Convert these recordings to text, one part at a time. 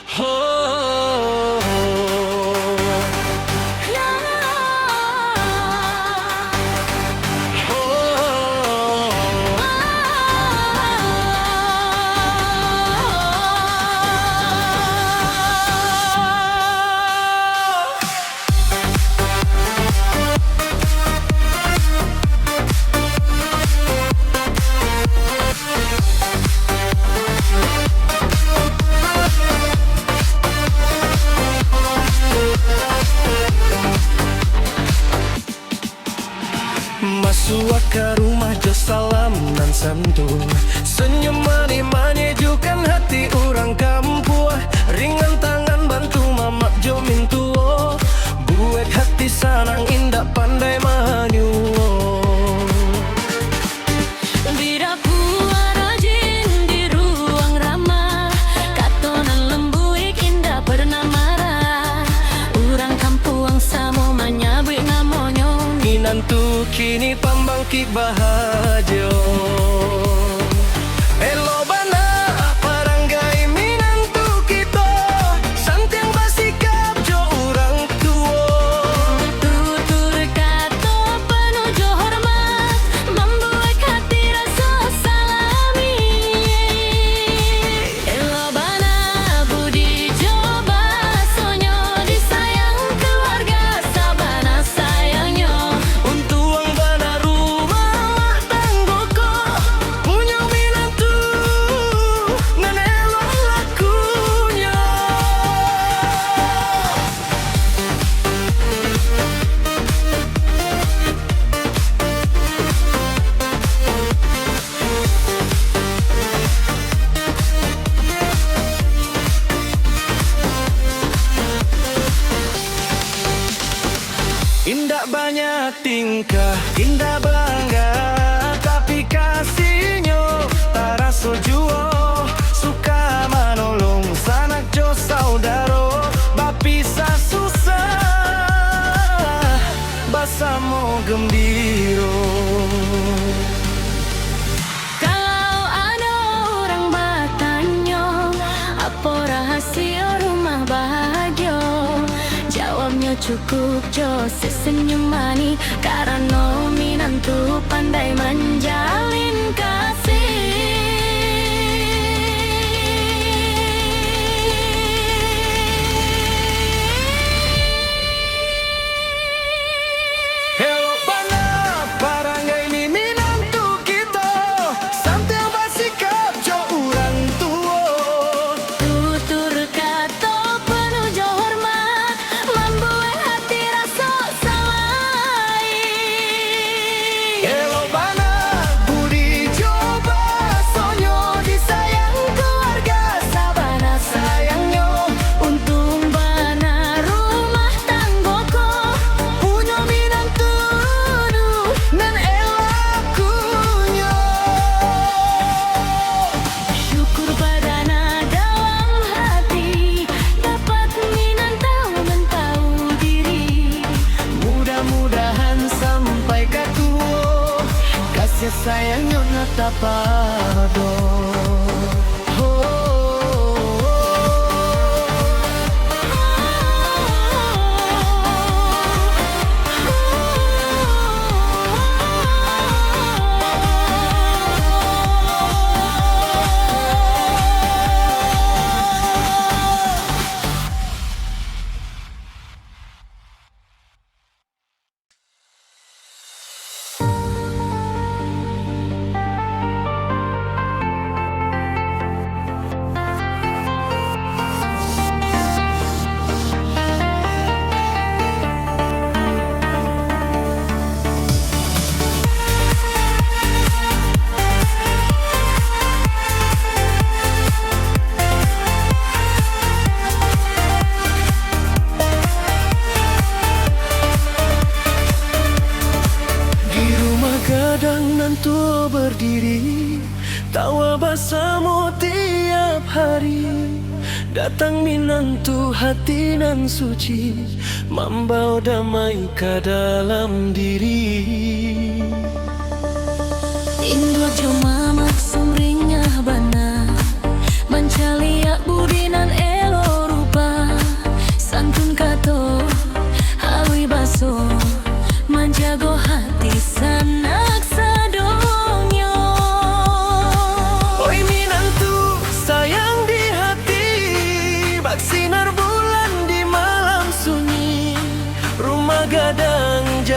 Oh, masuk ke rumah jo salam dan santun, senyum mani-mani jukan hati orang kampung, ringan tangan bantu mamak jo mintuo, buat hati sanang indah pandai manyuo. Bida pua rajin di ruang ramah, katonan lembuik indah pernah marah, orang kampung samo menyabui ngamonyo, Minantu kini pambangkit bahagia. Elo bana baranggai minantu kita, santiang basikap jo orang tua. tutur kata penuh jo hormat, membuat hati rasa salami. Elo bana budi coba sonyo, disayang keluarga sabana sayangnya. Untuang bana rumah tanggoko, punya minantu nan elok lakunya. Indah banyak tingkah, indah bangga, tapi kasihnya tak rasa juo. Suka menolong sanak jo saudaro, bapisah susah, basamo gembiro. Kalau ada orang bertanya, apa rahasia rumah bahagia? Jawabnya cukup jo sesenyum mani, karena minantu pandai menjalin kasih. Hello bana baranggai ni minantu kita, santai basikap jo orang tua. Tutur kata penuh jo hormat, membuat hati rasa salai. Elo bana budi coba sonyo, disayang keluarga sabana sayangnya. Untung bana rumah tanggoko, Punya minantu nan elakunya. syukur padana dalam hati, dapat minantau mentau diri. Mudah-mudahan sampai ke tua, kasih sayangnya nata pado. Menantu berdiri, tawa bersama tiap hari. Datang menantu hati nan suci, membawa damai ke dalam diri. Indua joma maksum ringah bana, mencaliak budi nan elo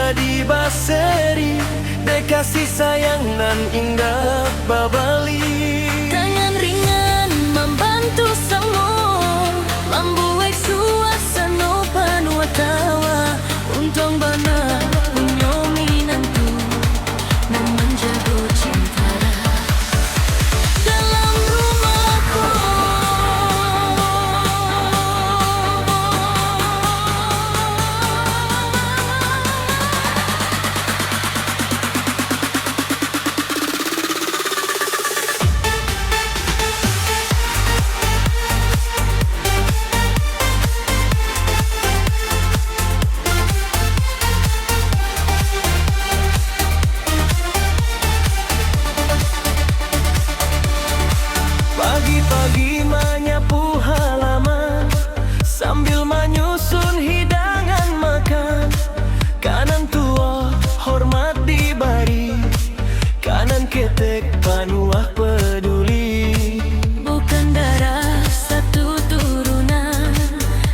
jadi baseri, dek kasih sayang nan indah babali. Tangan ringan membantu semua, membuat suasana penuh tawa. Untung bana punya minantu nan menjaga cinta dalam rumahku. Pagi-pagi menyapu halaman sambil menyusun hidangan makan. Kanan tua hormat diberi, kanan ketek panuah peduli. Bukan darah satu turunan,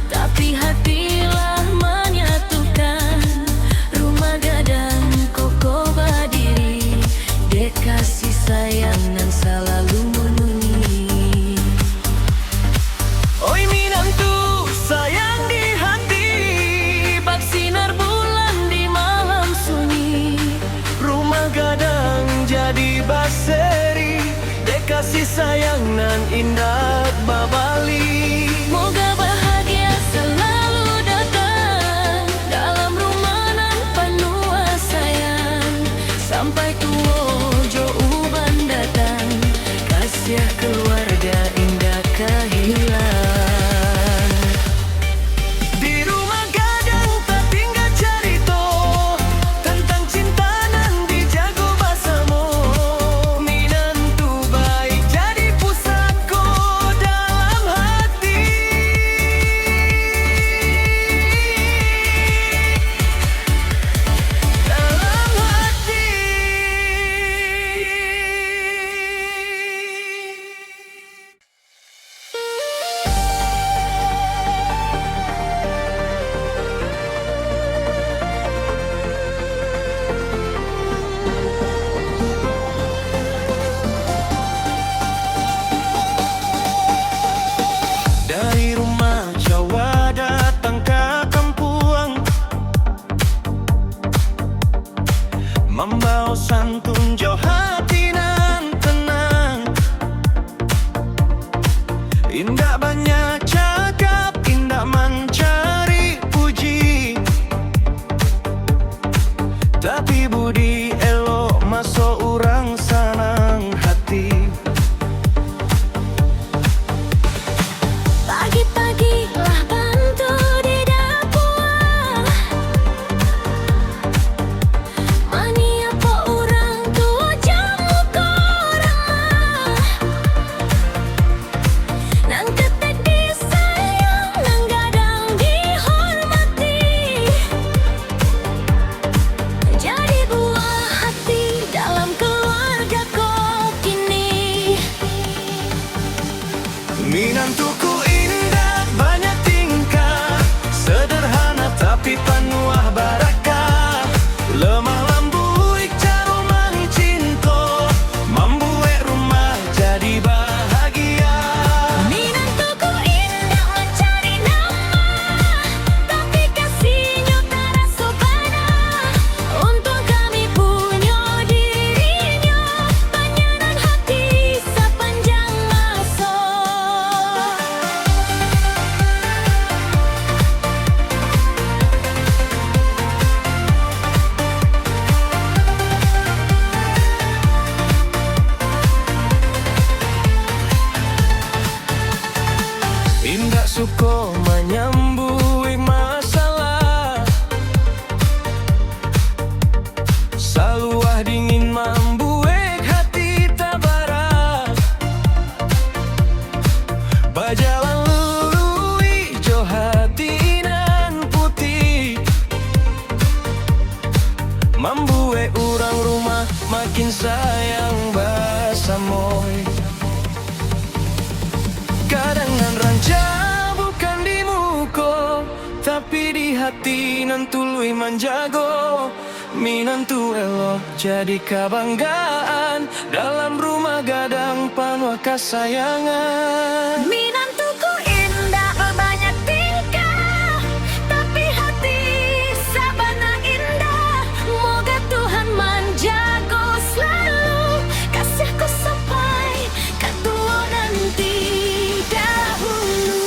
tapi hatilah menyatukan. Rumah gadang kokoh berdiri, dek kasih sayang nan selalu menuni. Oi minantu sayang di hati, bak sinar bulan di malam sunyi. Rumah gadang jadi baseri, dek kasih sayang nan indah babali. Moga bahagia selalu datang dalam rumah nan penuh sayang. Sampai tua jo uban datang, kasih keluarga indah kehilang. Di rumah gadang tak tinggal cerita tentang cinta nan dijago bersama. Minantu baik jadi pusatku dalam hati. Dalam hati. Dari rumah Jawa datang ke kampung, membawa santun jauh hati nan tenang. Indah banyak cakap, indah mencari puji, tapi budi elok masuk orang senang hati. Pagi-pagi lah bantu di dapur, mani apa orang tua jamu korang. Nang ketek disayang, nang gadang dihormati, jadi buah hati dalam keluarga kau kini. Minantuku indah banyak tingkah, sederhana tapi penuh barakah. Lemah lembut cara mencinta, membuat rumah jadi bahagia. Minantuku indah mencari nama, tapi kasihnya tak rasa bana. Untung kami punya dirinya, penyenan hati sepanjang masa. Indah suka menyambut masalah, saluah dingin membuat hati tabara. Berjalan lului jo hati nan putih, membuat orang rumah makin sayang bersama. Kadangan ranca bukan di muka, tapi di hati nan tului menjago. Minantu elo jadi kebanggaan dalam rumah gadang penuh kesayangan. Minantuku indah banyak tingkah, tapi hati sabana indah. Moga Tuhan menjaga selalu, kasihku sampai ketua nanti dahulu.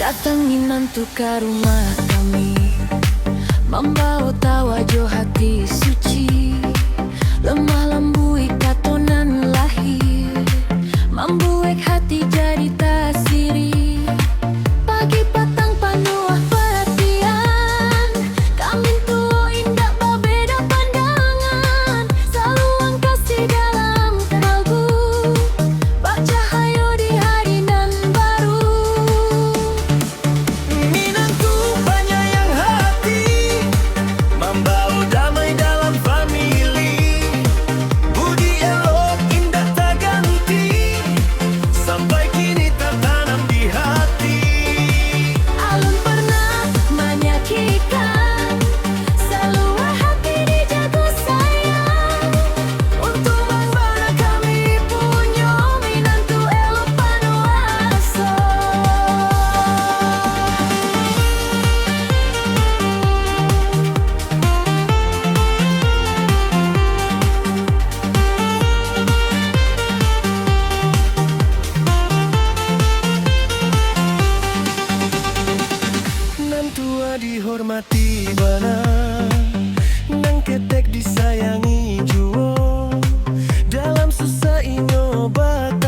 Datangi nantu ke rumah kami, membawa tawa jo hati suci, lemah lembui katonan lahir, membuat hati jadi tasiri. Pagi patang panuh perhatian, kami tuh indah berbeda pandangan, saluang kasih dalam kalbu, bercahaya di hari nan baru. Minantu penyayang hati, membawa damai dalam famili, budi elok indah tak ganti, sampai kini tertanam di hati. Alun pernah menyaksikan, seluruh hati dijaga sayang, untuk membara kami punya minantu elok panuh asa. Nan tua dihormati bana, nang ketek disayangi juo, dalam susah inyo bak